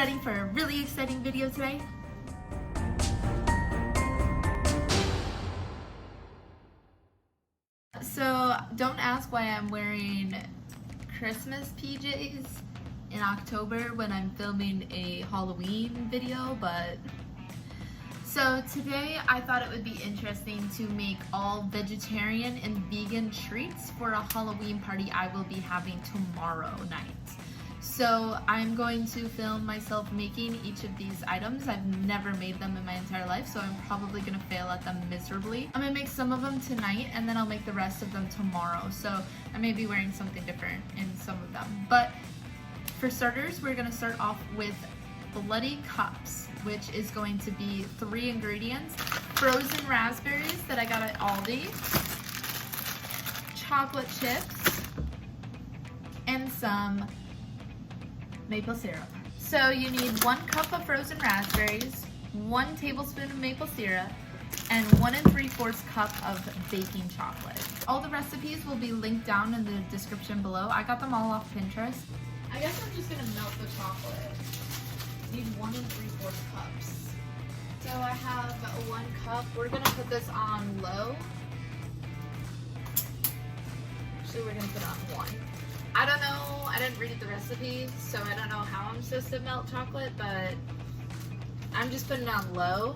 ready for a really exciting video today? So don't ask why I'm wearing Christmas PJs in October when I'm filming a Halloween video, but so today I thought it would be interesting to make all vegetarian and vegan treats for a Halloween party I will be having tomorrow night. So I'm going to film myself making each of these items. I've never made them in my entire life, so I'm probably gonna fail at them miserably. I'm gonna make some of them tonight and then I'll make the rest of them tomorrow. So I may be wearing something different in some of them. But for starters, we're gonna start off with Bloody Cups, which is going to be 3 ingredients. Frozen raspberries that I got at Aldi, chocolate chips, and some maple syrup. So you need 1 cup of frozen raspberries, 1 tablespoon of maple syrup, and 1 3/4 cup of baking chocolate. All the recipes will be linked down in the description below. I got them all off Pinterest. I guess I'm just gonna melt the chocolate. Need 1 3/4 cups. So I have 1 cup. We're gonna put this on low. Actually, we're gonna put it on 1. I don't know, I didn't read the recipe, so I don't know how I'm supposed to melt chocolate, but I'm just putting it on low.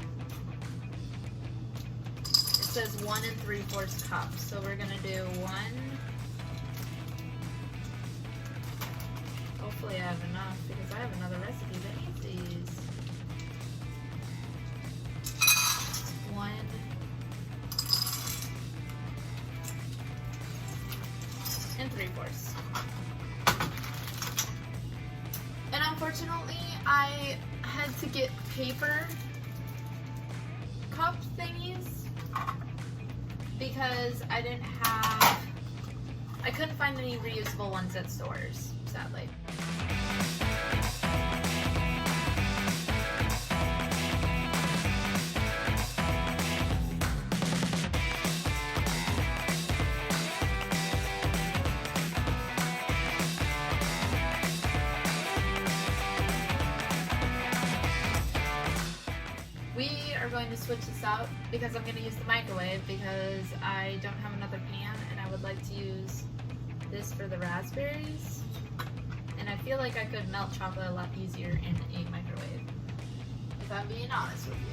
It says 1 3/4 cups, so we're gonna do 1. Hopefully I have enough, because I have another recipe that needs these. 1. And 3/4. And unfortunately, I had to get paper cup thingies because I couldn't find any reusable ones at stores, sadly. We are going to switch this out because I'm going to use the microwave because I don't have another pan and I would like to use this for the raspberries. And I feel like I could melt chocolate a lot easier in a microwave, if I'm being honest with you.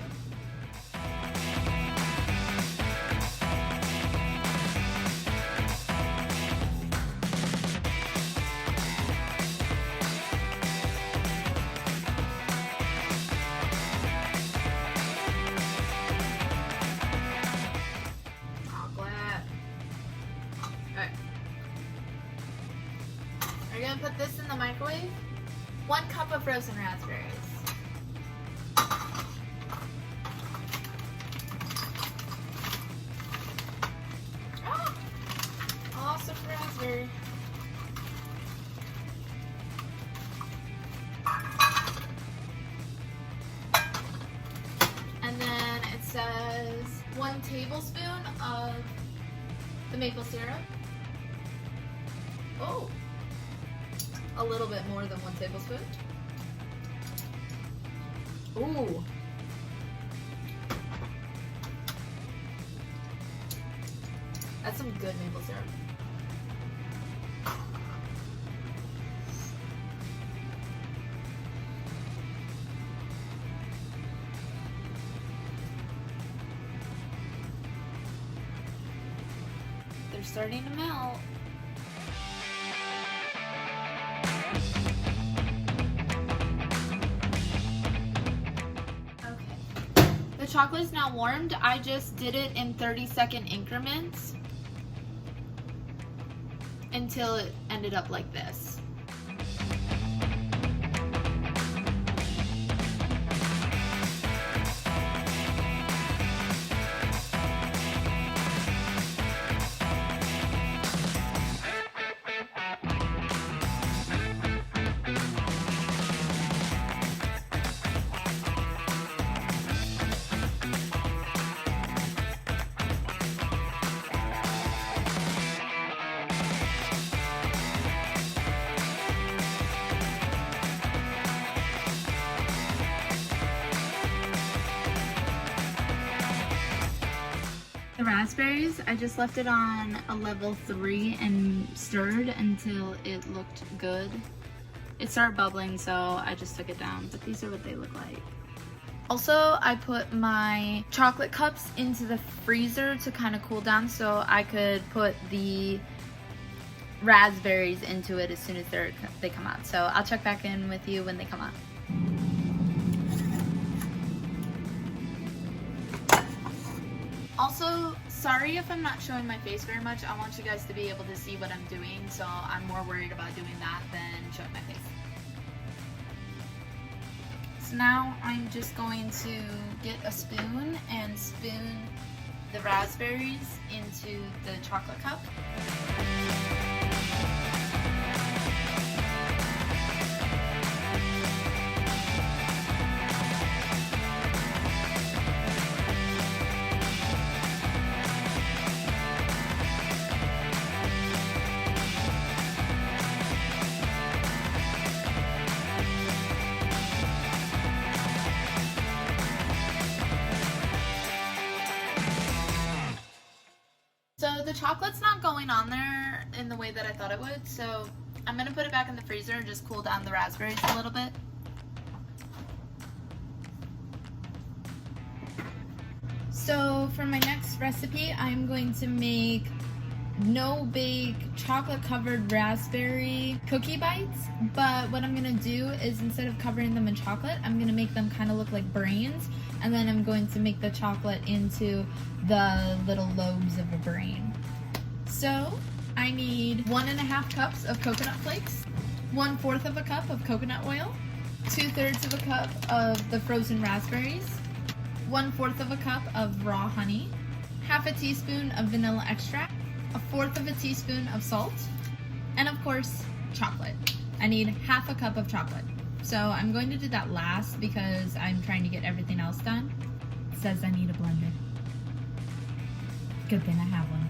We're gonna put this in the microwave. 1 cup of frozen raspberries. Oh, awesome raspberry. And then it says 1 tablespoon of the maple syrup. Oh. A little bit more than 1 tablespoon. Ooh. That's some good maple syrup. They're starting to melt. The chocolate is now warmed. I just did it in 30-second increments until it ended up like this. raspberries, I just left it on a level 3 and stirred until it looked good. It started bubbling, so I just took it down, but these are what they look like. Also, I put my chocolate cups into the freezer to kind of cool down so I could put the raspberries into it as soon as they come out. So I'll check back in with you when they come out. Also, sorry if I'm not showing my face very much. I want you guys to be able to see what I'm doing, so I'm more worried about doing that than showing my face. So now I'm just going to get a spoon and spoon the raspberries into the chocolate cup. So the chocolate's not going on there in the way that I thought it would, so I'm going to put it back in the freezer and just cool down the raspberries a little bit. So for my next recipe, I'm going to make no-bake chocolate covered raspberry cookie bites, but what I'm going to do is instead of covering them in chocolate, I'm going to make them kind of look like brains, and then I'm going to make the chocolate into the little lobes of a brain. So I need 1.5 cups of coconut flakes, 1/4 of a cup of coconut oil, 2/3 of a cup of the frozen raspberries, 1/4 of a cup of raw honey, 1/2 teaspoon of vanilla extract, 1/4 teaspoon of salt, and of course, chocolate. I need 1/2 cup of chocolate. So I'm going to do that last because I'm trying to get everything else done. It says I need a blender. Good thing I have one.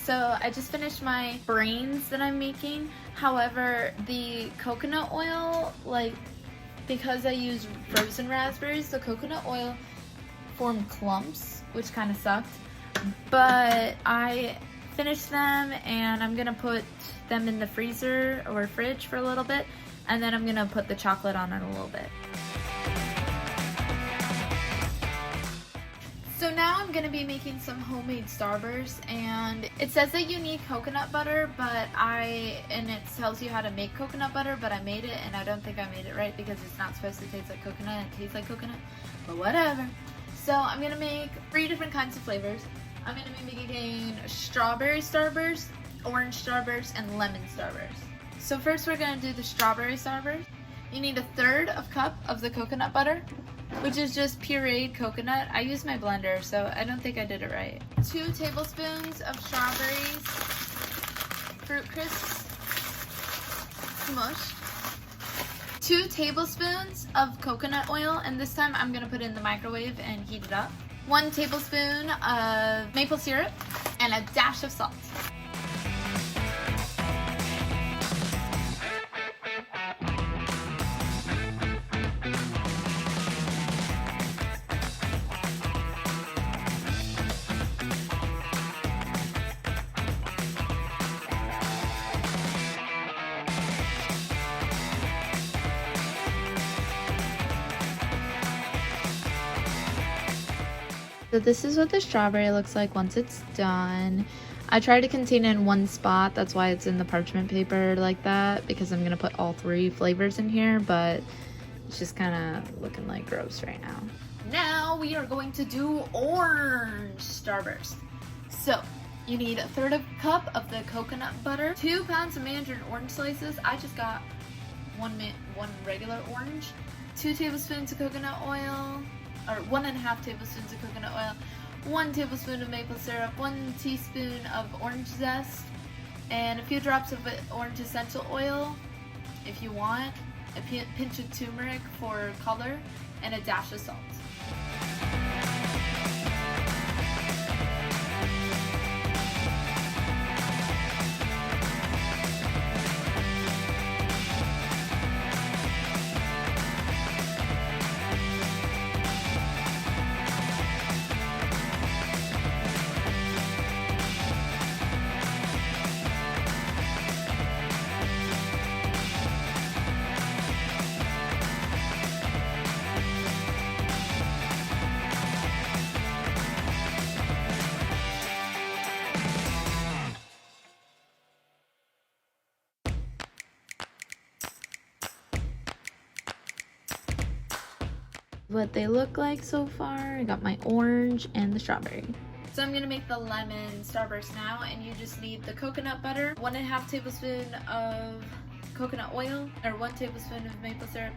So I just finished my brains that I'm making. However, the coconut oil, because I use frozen raspberries, the coconut oil formed clumps, which kind of sucked. But I finished them and I'm gonna put them in the freezer or fridge for a little bit, and then I'm gonna put the chocolate on it a little bit. So now I'm going to be making some homemade Starburst, and it says that you need coconut butter, and it tells you how to make coconut butter, but I made it and I don't think I made it right because it's not supposed to taste like coconut, it tastes like coconut, but whatever. So I'm going to make 3 different kinds of flavors. I'm going to be making strawberry Starburst, orange Starburst, and lemon Starburst. So first we're gonna do the strawberry Starburst. You need 1/3 cup of the coconut butter, which is just pureed coconut. I used my blender, so I don't think I did it right. 2 tablespoons of strawberries, fruit crisps, smushed. 2 tablespoons of coconut oil, and this time I'm gonna put it in the microwave and heat it up. 1 tablespoon of maple syrup, and a dash of salt. So this is what the strawberry looks like once it's done. I try to contain it in one spot, that's why it's in the parchment paper like that, because I'm gonna put all 3 flavors in here, but it's just kind of looking like gross right now. Now we are going to do orange Starburst. So you need 1/3 cup of the coconut butter, 2 pounds of mandarin orange slices. I just got one regular orange, 2 tablespoons of coconut oil, or 1.5 tablespoons of coconut oil, 1 tablespoon of maple syrup, 1 teaspoon of orange zest, and a few drops of orange essential oil if you want, a pinch of turmeric for color, and a dash of salt. What they look like so far. I got my orange and the strawberry. So I'm gonna make the lemon Starburst now, and you just need the coconut butter, 1.5 tablespoon of coconut oil, or 1 tablespoon of maple syrup,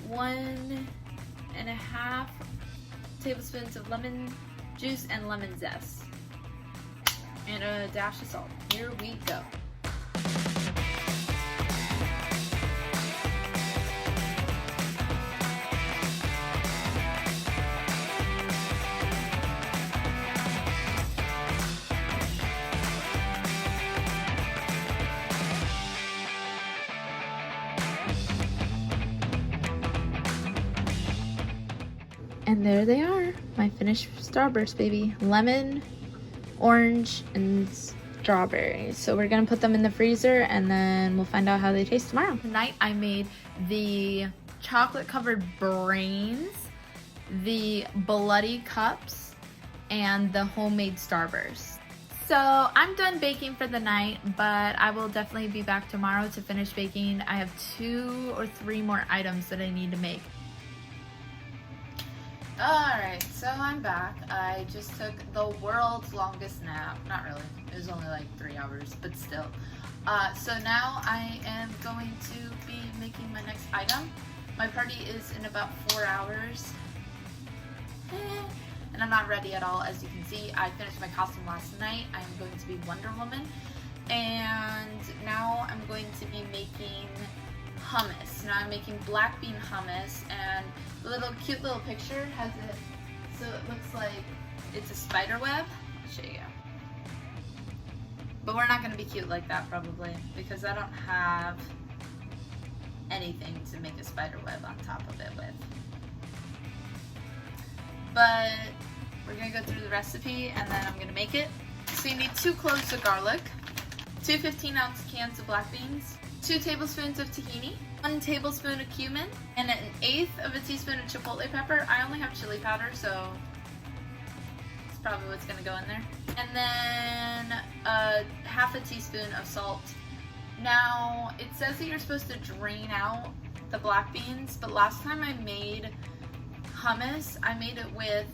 1.5 tablespoons of lemon juice and lemon zest, and a dash of salt. Here we go. And there they are, my finished Starburst, baby. Lemon, orange, and strawberry. So we're gonna put them in the freezer, and then we'll find out how they taste tomorrow. Tonight I made the chocolate covered brains, the bloody cups, and the homemade Starburst. So I'm done baking for the night, but I will definitely be back tomorrow to finish baking. I have 2 or 3 more items that I need to make. Alright, so I'm back. I just took the world's longest nap. Not really. It was only like 3 hours, but still. So now I am going to be making my next item. My party is in about 4 hours. And I'm not ready at all, as you can see. I finished my costume last night. I'm going to be Wonder Woman. And now I'm going to be making hummus. Now I'm making black bean hummus, and the cute little picture has it, so it looks like it's a spider web. I'll show you. But we're not going to be cute like that probably, because I don't have anything to make a spider web on top of it with. But we're going to go through the recipe, and then I'm going to make it. So you need 2 cloves of garlic, 2 15-ounce cans of black beans, 2 tablespoons of tahini, 1 tablespoon of cumin, and 1/8 of a teaspoon of chipotle pepper. I only have chili powder, so it's probably what's going to go in there. And then 1/2 teaspoon of salt. Now, it says that you're supposed to drain out the black beans, but last time I made hummus, I made it with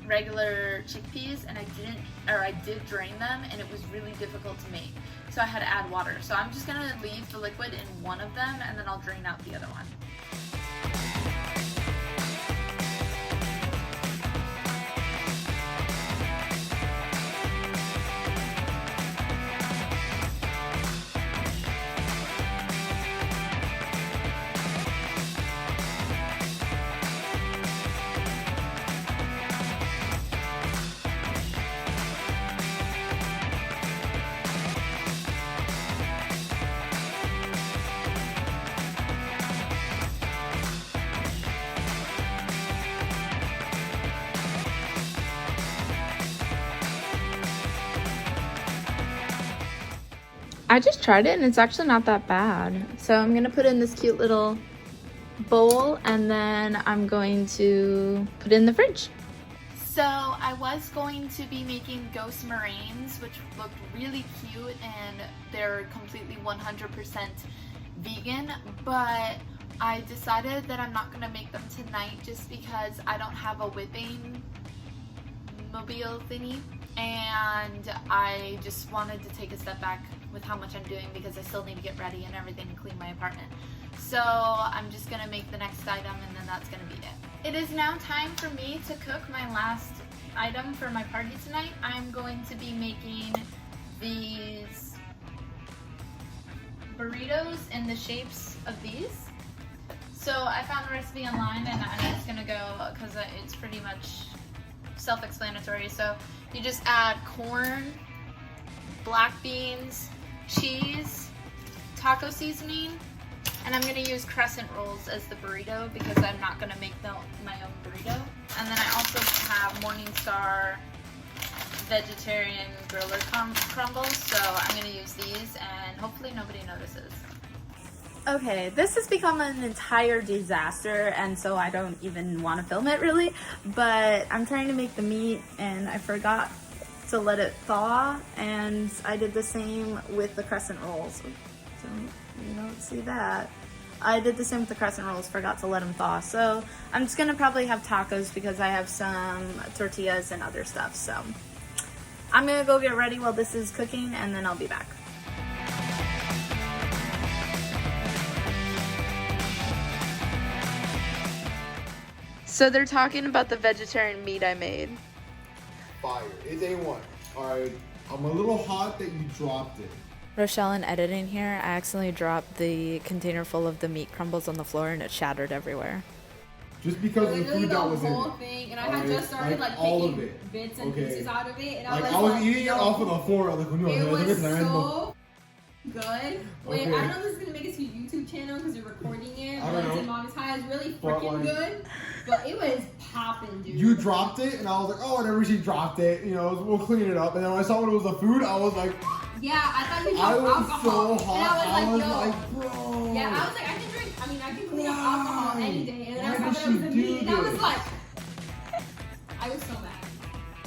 regular chickpeas, and I did drain them, and it was really difficult to make. So I had to add water. So I'm just gonna leave the liquid in one of them, and then I'll drain out the other one. I just tried it and it's actually not that bad. So I'm gonna put in this cute little bowl and then I'm going to put it in the fridge. So I was going to be making ghost meringues, which looked really cute, and they're completely 100% vegan, but I decided that I'm not gonna make them tonight just because I don't have a whipping mobile thingy, and I just wanted to take a step back with how much I'm doing because I still need to get ready and everything and clean my apartment. So I'm just gonna make the next item and then that's gonna be it. It is now time for me to cook my last item for my party tonight. I'm going to be making these burritos in the shapes of these. So I found the recipe online and I'm just gonna go because it's pretty much self-explanatory. So you just add corn, black beans, cheese, taco seasoning, and I'm gonna use crescent rolls as the burrito because I'm not gonna make my own burrito. And then I also have Morningstar vegetarian griller crumbles, so I'm gonna use these and hopefully nobody notices. Okay, this has become an entire disaster, and so I don't even want to film it really, but I'm trying to make the meat and I forgot to let it thaw, and I did the same with the crescent rolls. So you don't see that. I did the same with the crescent rolls, forgot to let them thaw. So I'm just gonna probably have tacos because I have some tortillas and other stuff. So I'm gonna go get ready while this is cooking and then I'll be back. So they're talking about the vegetarian meat I made. Fire. It's A1. Alright, I'm a little hot that you dropped it. Rochelle, in editing here, I accidentally dropped the container full of the meat crumbles on the floor and it shattered everywhere. Just because of the food that was in whole it. thing, and I had just started like all of picking it. bits and Okay. pieces out of it, and Like, I was eating it off of the floor. I was like, no, it was it's so good. Wait, Okay. I don't know if this is gonna make it to your YouTube channel because you're recording it, I but don't it's know. monetized, really But, freaking like- good. But it was popping, dude. You dropped it, and I was like, oh, whenever she dropped it, you know, we'll clean it up. And then when I saw when it was the food, I was like, Yeah, I thought you I dropped was alcohol. so hot. And I was like, yo. bro. Yeah, I was like, I can drink. I mean, I can clean up alcohol Why? any day. And then Why I found did out it was she the do meat, and I was this? like, I was so mad.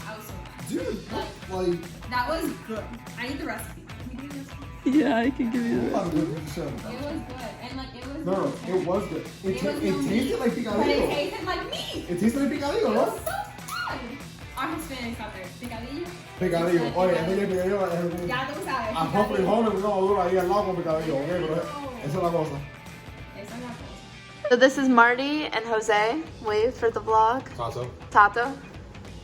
I was so mad. Dude, like, That was good. I need the recipe. Can you give me the recipe? Yeah, I can give you I'm about to go to the show. It was good. And like, it was No, good. it was good. It was no tasted meat, like But it picadillo. tasted like meat. It tasted like picadillo, It no? was so good. Our Hispanics out there. Picadillo? Picadillo. Oye, ese que picadillo. Ya tú sabes. A Humphrey picadillo. Holmes no dura ahí al lado con picadillo, ¿ok? Pero esa es la cosa. Esa es la cosa. So this is Mardi and José. Wave for the vlog. Tato.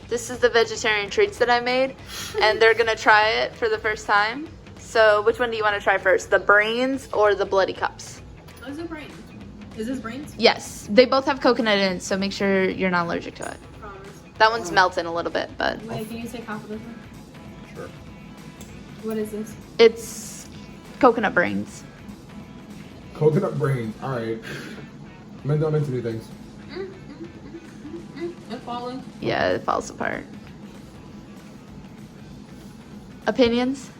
This is the vegetarian treats that I made, and they're gonna try it for the first time. So which one do you want to try first? The brains or the bloody cups? Those are brains. Is this brains? Yes, they both have coconut in it, so make sure you're not allergic to it. Promise. That one's melting a little bit, but Wait, can you take half of this one? Sure. What is this? it's coconut brains. Coconut brains. Alright. Men don't into new things. It's falling. Yeah, it falls apart. Opinions?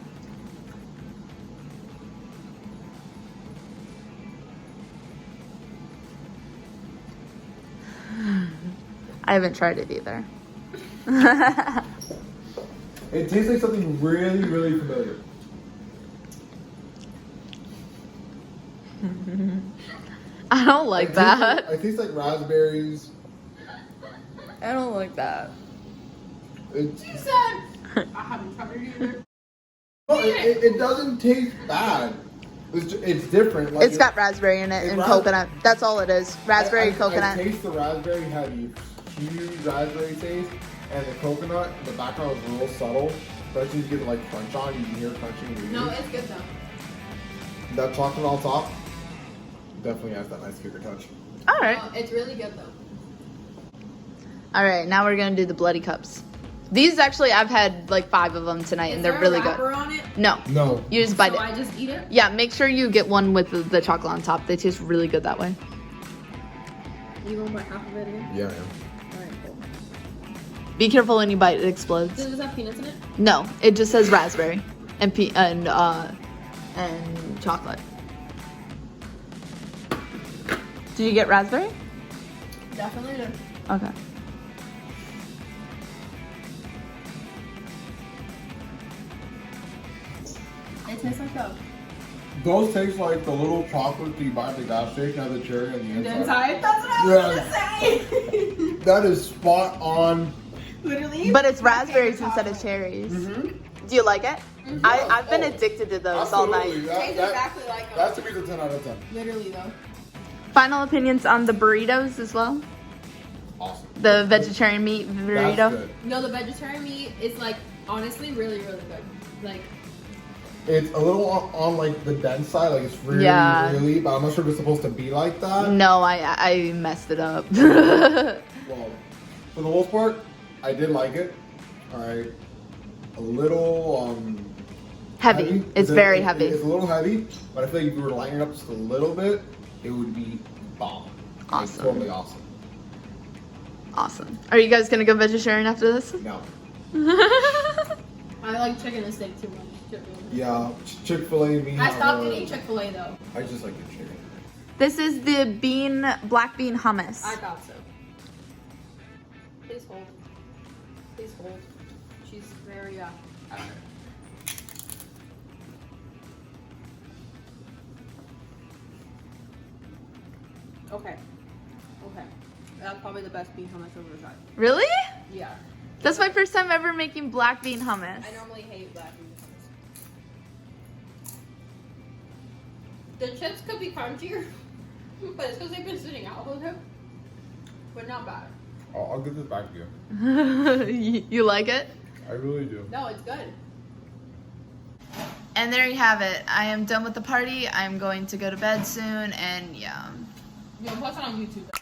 I haven't tried it either. It tastes like something really, really familiar. I don't like that. It tastes like raspberries. I don't like that. It's, You said I haven't tried it either. no, it doesn't taste bad. It's different. Like It's got raspberry in it and coconut. That's all it is. Raspberry, coconut. I taste the raspberry heavy, huge raspberry taste, and the coconut in the background is a little subtle. Especially if you get like crunch on, you can hear crunching. No, it's good though. That chocolate on top definitely has that nice kicker touch. All right. No, it's really good though. All right, now we're gonna do the bloody cups. These actually, I've had like 5 of them tonight, and they're really good. On it? No, No. you just bite So it. I just eat it? Yeah, make sure you get one with the chocolate on top. They taste really good that way. You gonna bite half of it again? Yeah, Alright, cool. Be careful when you bite; it explodes. Does this have peanuts in it? No, it just says raspberry and chocolate. Did you get raspberry? Definitely did. Okay. It tastes like a... Those taste like the little chocolate that you buy at the gas station, have the cherry on the inside. The inside? That's what I was gonna say! That is spot on. Literally? But it's raspberries instead of cherries. Mm-hmm. Do you like it? I've been addicted to those all night. It tastes exactly like them. That's to be the 10 out of 10. Literally though. Final opinions on the burritos as well? Awesome. The vegetarian meat burrito? That's good. No, the vegetarian meat is like honestly really, really good. Like It's a little on like the dense side, like it's really, Yeah. really, but I'm not sure if it's supposed to be like that. No, I messed it up. Well, for the most part, I did like it. Alright. A little, Heavy. It's very heavy. It's a little heavy, but I feel like if you were to lighten it up just a little bit, it would be bomb. Like, Awesome. totally awesome. Awesome. Are you guys gonna go vegetarian after this? No. I like chicken and steak too much. Yeah, Chick-fil-A, me. I stopped eating Chick-fil-A though. I just like the chicken. This is the black bean hummus. I thought so. Please hold. Please hold. She's very Okay. Okay. That's probably the best bean hummus I've ever tried. Really? Yeah. That's my first time ever making black bean hummus. I normally hate black bean hummus. The chips could be crunchier, but it's because they've been sitting out with him. But not bad. I'll get this back to you. You like it? I really do. No, it's good. And there you have it. I am done with the party. I'm going to go to bed soon, and yeah. Yo, post it on YouTube.